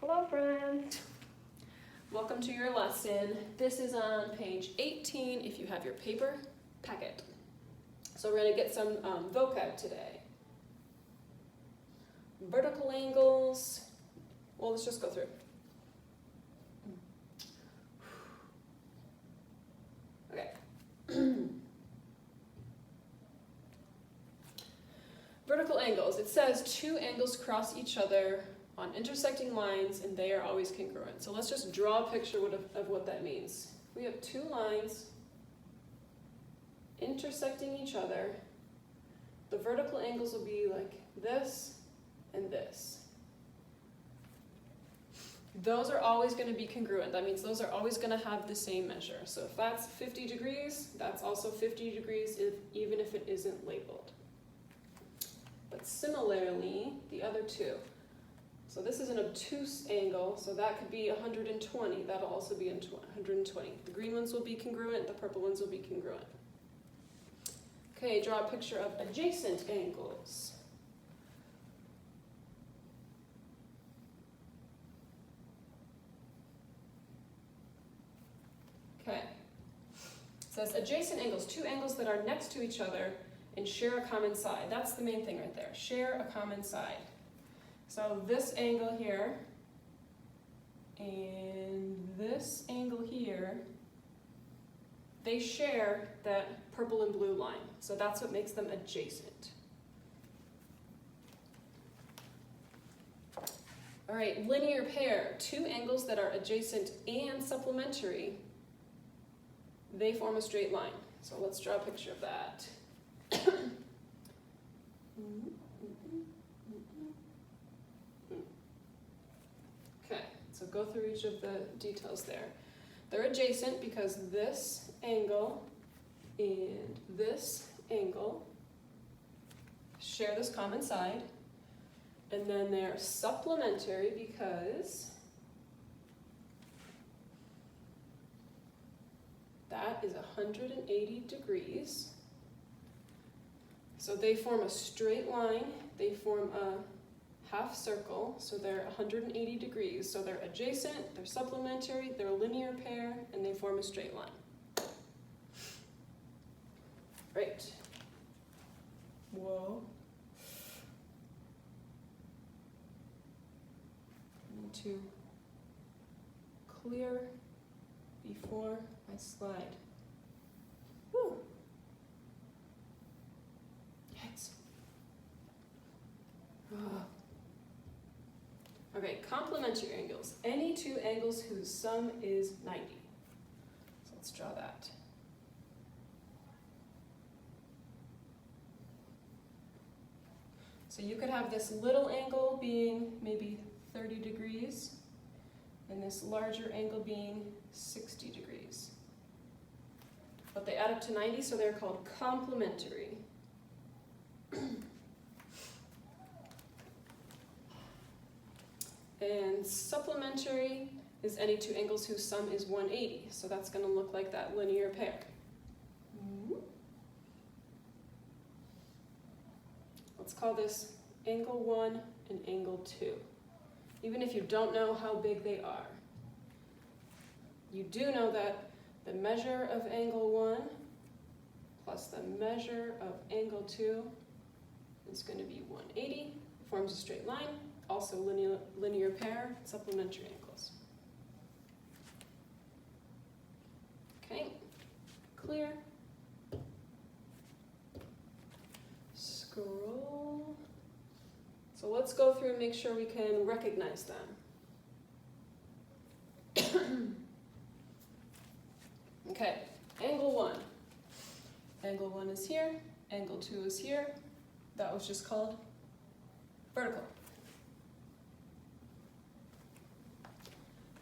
Hello, friends. Welcome to your lesson. This is on page 18 if you have your paper packet. So we're going to get some vocab today. Vertical angles. Well, let's just go through. Okay. Vertical angles. It says two angles cross each other on intersecting lines and they are always congruent. So let's just draw a picture of what that means. We have two lines intersecting each other. The vertical angles will be like this and this. Those are always going to be congruent. That means those are always going to have the same measure. So if that's 50 degrees, that's also 50 degrees even if it isn't labeled. But similarly, the other two. So this is an obtuse angle, so that could be 120. That'll also be 120. The green ones will be congruent, the purple ones will be congruent. Okay, draw a picture of adjacent angles. Okay. It says adjacent angles, two angles that are next to each other and share a common side. That's the main thing right there. Share a common side. So this angle here and this angle here, they share that purple and blue line. So that's what makes them adjacent. All right, linear pair, two angles that are adjacent and supplementary, they form a straight line. So let's draw a picture of that. Okay, so go through each of the details there. They're adjacent because this angle and this angle share this common side. And then they're supplementary because that is 180 degrees. So they form a straight line, they form a half circle, so they're 180 degrees. So they're adjacent, they're supplementary, they're a linear pair, and they form a straight line. Right. Whoa. I need to clear before I slide. Woo. Yikes. Okay, complementary angles. Any two angles whose sum is 90. So let's draw that. So you could have this little angle being maybe 30 degrees and this larger angle being 60 degrees. But they add up to 90, so they're called complementary. And supplementary is any two angles whose sum is 180. So that's going to look like that linear pair. Let's call this angle 1 and angle 2. Even if you don't know how big they are. You do know that the measure of angle 1 plus the measure of angle 2 is going to be 180. It forms a straight line. Also linear pair, supplementary angles. Okay, clear. Scroll. So let's go through and make sure we can recognize them. Okay, angle 1. Angle 1 is here, angle 2 is here. That was just called vertical.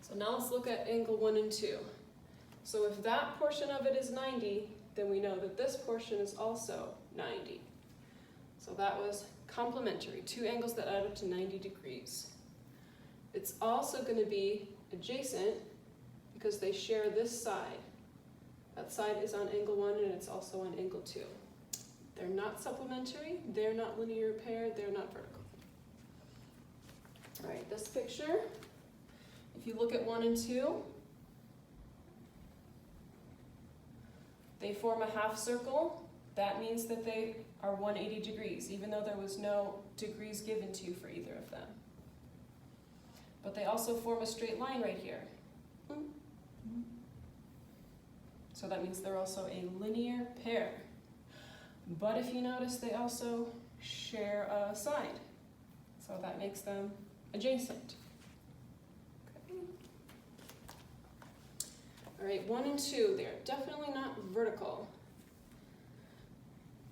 So now let's look at angle 1 and 2. So if that portion of it is 90, then we know that this portion is also 90. So that was complementary, two angles that add up to 90 degrees. It's also going to be adjacent because they share this side. That side is on angle 1 and it's also on angle 2. They're not supplementary, they're not linear pair, they're not vertical. All right, this picture If you look at 1 and 2, they form a half circle. That means that they are 180 degrees, even though there was no degrees given to you for either of them. But they also form a straight line right here. So that means they're also a linear pair. But if you notice, they also share a side. So that makes them adjacent. Okay. All right, 1 and 2, they're definitely not vertical.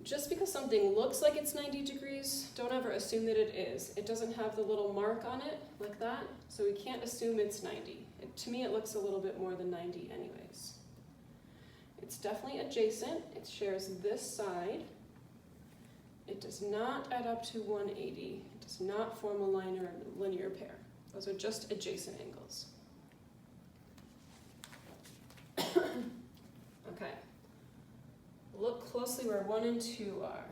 Just because something looks like it's 90 degrees, don't ever assume that it is. It doesn't have the little mark on it like that, so we can't assume it's 90. To me, it looks a little bit more than 90 anyways. It's definitely adjacent. It shares this side. It does not add up to 180. It does not form a linear pair. Those are just adjacent angles. Okay. Look closely where 1 and 2 are.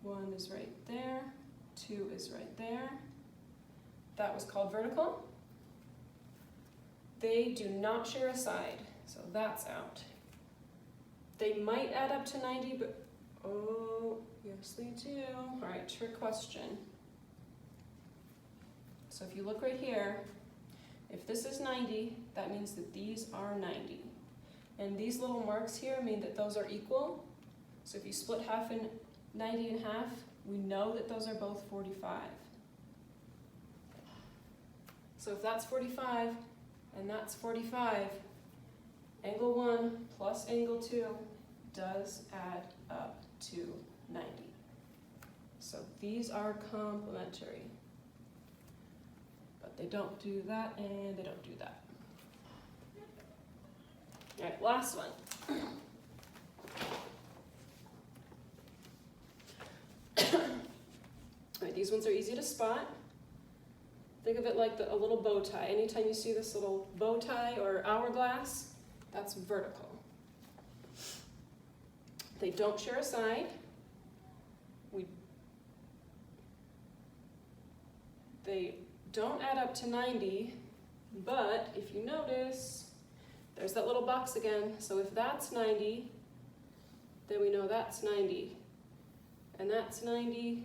1 is right there, 2 is right there. That was called vertical. They do not share a side, so that's out. They might add up to 90, but oh, yes they do. All right, trick question. So if you look right here, if this is 90, that means that these are 90. And these little marks here mean that those are equal. So if you split 90 in half, we know that those are both 45. So if that's 45 and that's 45, angle 1 plus angle 2 does add up to 90. So these are complementary. But they don't do that and they don't do that. All right, last one. All right, these ones are easy to spot. Think of it like a little bow tie. Anytime you see this little bow tie or hourglass, that's vertical. They don't share a side. They don't add up to 90, but if you notice, there's that little box again. So if that's 90, then we know that's 90. And that's 90,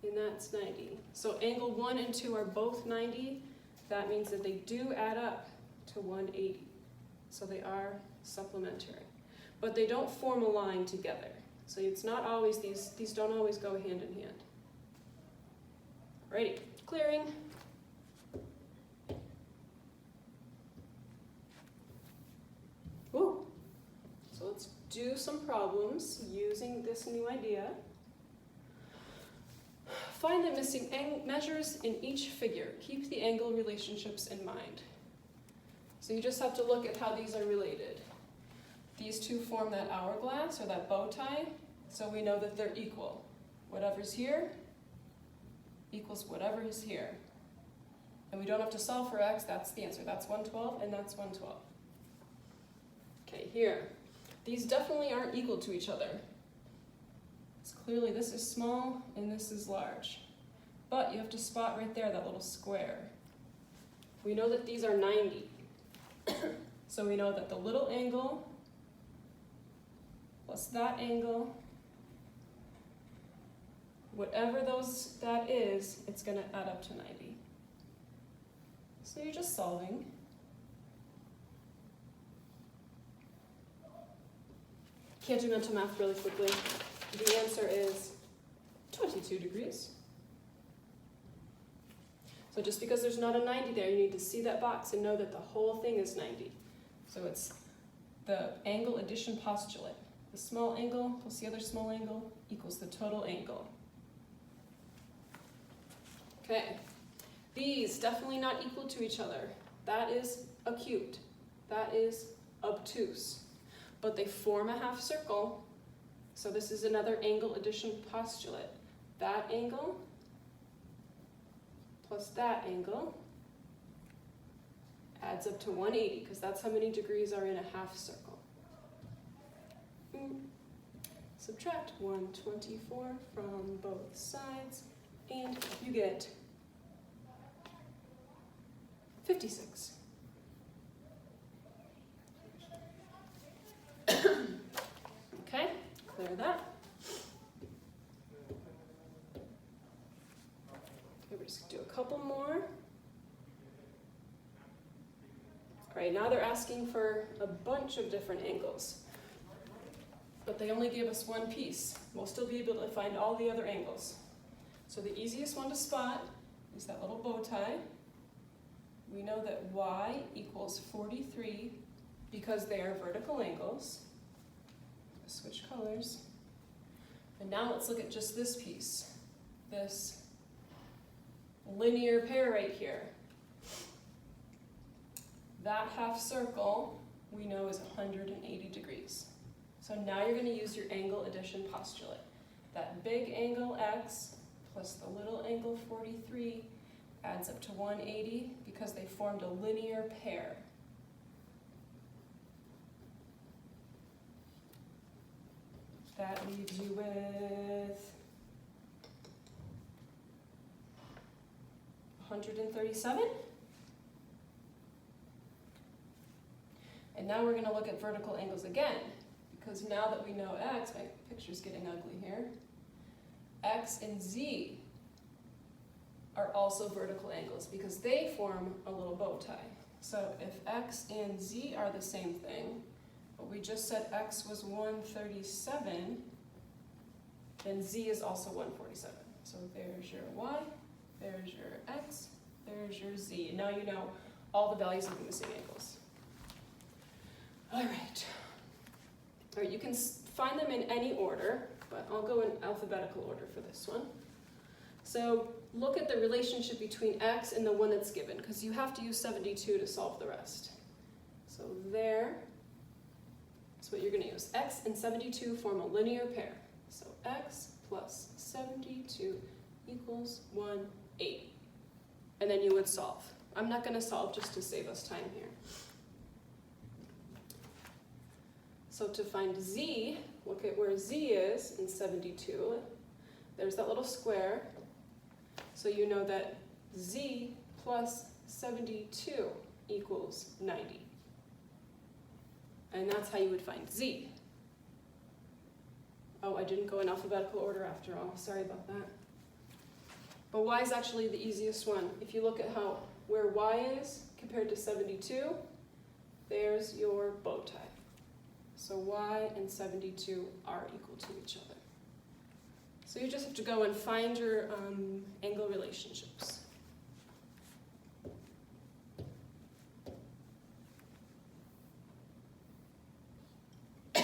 and that's 90. So angle 1 and 2 are both 90. That means that they do add up to 180. So they are supplementary. But they don't form a line together. So it's not always, these don't always go hand in hand. Alrighty, clearing. Woo. So let's do some problems using this new idea. Find the missing measures in each figure. Keep the angle relationships in mind. So you just have to look at how these are related. These two form that hourglass or that bow tie, so we know that they're equal. Whatever's here equals whatever is here. And we don't have to solve for x, that's the answer. That's 112 and that's 112. Okay, here. These definitely aren't equal to each other. It's clearly this is small and this is large. But you have to spot right there that little square. We know that these are 90. So we know that the little angle plus that angle, whatever that is, it's going to add up to 90. So you're just solving. Can't do mental math really quickly. The answer is 22 degrees. So just because there's not a 90 there, you need to see that box and know that the whole thing is 90. So it's the angle addition postulate. The small angle plus the other small angle equals the total angle. Okay, these definitely not equal to each other. That is acute. That is obtuse. But they form a half circle. So this is another angle addition postulate. That angle plus that angle adds up to 180, because that's how many degrees are in a half circle. Subtract 124 from both sides, and you get 56. Okay, clear that. Okay, we're just gonna do a couple more. All right, now they're asking for a bunch of different angles, but they only gave us one piece. We'll still be able to find all the other angles. So the easiest one to spot is that little bow tie. We know that y equals 43 because they are vertical angles. Switch colors. And now let's look at just this piece, this linear pair right here. That half circle we know is 180 degrees. So now you're going to use your angle addition postulate. That big angle x plus the little angle 43 adds up to 180 because they formed a linear pair. That leaves you with 137. And now we're going to look at vertical angles again, because now that we know x, my picture's getting ugly here, x and z are also vertical angles because they form a little bow tie. So if x and z are the same thing, but we just said x was 137, then z is also 147. So there's your y, there's your x, there's your z. And now you know all the values of the missing angles. All right, you can find them in any order, but I'll go in alphabetical order for this one. So look at the relationship between x and the one that's given, because you have to use 72 to solve the rest. So there is what you're going to use. X and 72 form a linear pair. So x plus 72 equals 180. And then you would solve. I'm not going to solve just to save us time here. So to find z, look at where z is in 72. There's that little square. So you know that z plus 72 equals 90. And that's how you would find z. Oh, I didn't go in alphabetical order after all. Sorry about that. But y is actually the easiest one. If you look at where y is compared to 72, there's your bow tie. So y and 72 are equal to each other. So you just have to go and find your angle relationships. All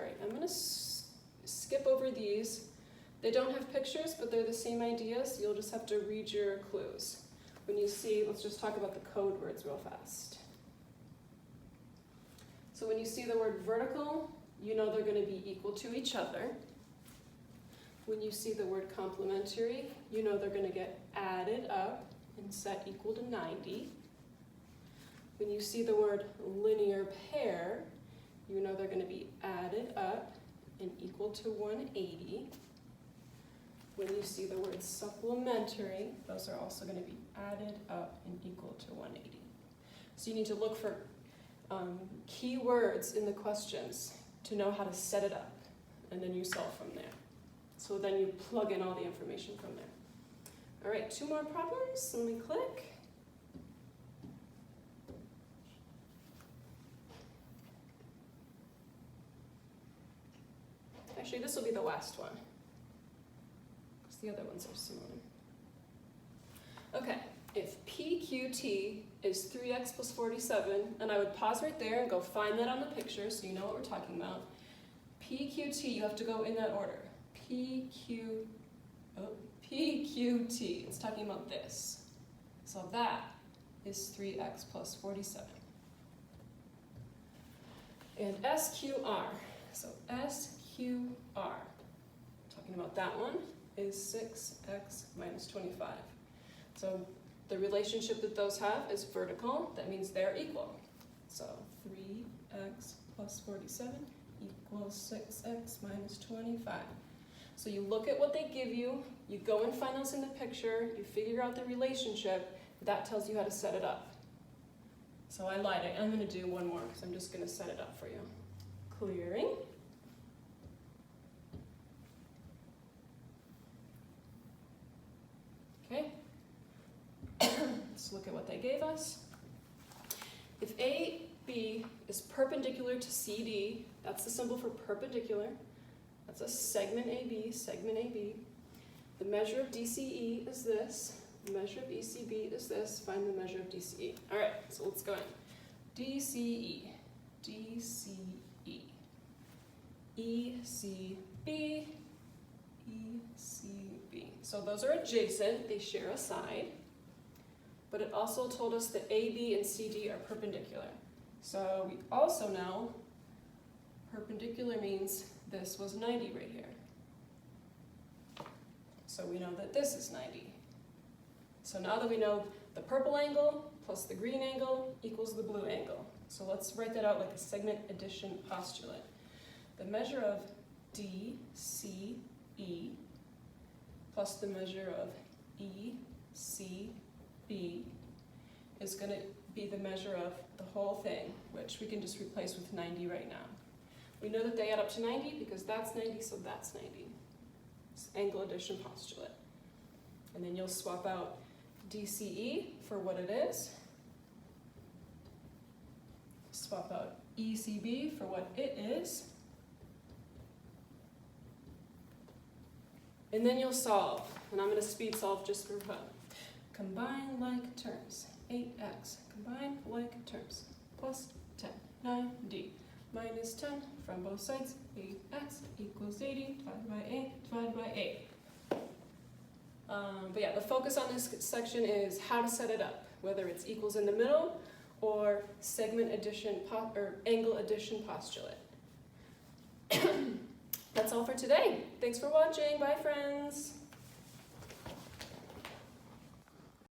right, I'm going to skip over these. They don't have pictures, but they're the same idea, so you'll just have to read your clues. When you see, let's just talk about the code words real fast. So when you see the word vertical, you know they're going to be equal to each other. When you see the word complementary, you know they're going to get added up and set equal to 90. When you see the word linear pair, you know they're going to be added up and equal to 180. When you see the word supplementary, those are also going to be added up and equal to 180. So you need to look for key words in the questions to know how to set it up, and then you solve from there. So then you plug in all the information from there. All right, 2 more problems. Let me click. Actually, this will be the last one, because the other ones are similar. Okay, if PQT is 3x plus 47, and I would pause right there and go find that on the picture so you know what we're talking about. PQT, you have to go in that order. PQT, it's talking about this. So that is 3x plus 47. And SQR, so SQR, talking about that one, is 6x minus 25. So the relationship that those have is vertical. That means they're equal. So 3x plus 47 equals 6x minus 25. So you look at what they give you, you go and find those in the picture, you figure out the relationship, that tells you how to set it up. So I lied, I'm gonna do one more because I'm just gonna set it up for you. Clearing. Okay, let's look at what they gave us. If AB is perpendicular to CD, that's the symbol for perpendicular. That's a segment AB, segment AB. The measure of DCE is this. The measure of ECB is this. Find the measure of DCE. All right, so let's go in. DCE, DCE, ECB, ECB. So those are adjacent, they share a side. But it also told us that AB and CD are perpendicular. So we also know perpendicular means this was 90 right here. So we know that this is 90. So now that we know the purple angle plus the green angle equals the blue angle. So let's write that out like a segment addition postulate. The measure of DCE plus the measure of ECB is going to be the measure of the whole thing, which we can just replace with 90 right now. We know that they add up to 90 because that's 90, so that's 90. It's angle addition postulate. And then you'll swap out DCE for what it is. Swap out ECB for what it is. And then you'll solve. And I'm going to speed solve just for fun. Combine like terms. 8x. Combine like terms. Plus 10. 9d. Minus 10 from both sides. 8x equals 80 divided by 8 divided by 8. But yeah, the focus on this section is how to set it up, whether it's equals in the middle or segment addition or angle addition postulate. That's all for today. Thanks for watching. Bye, friends.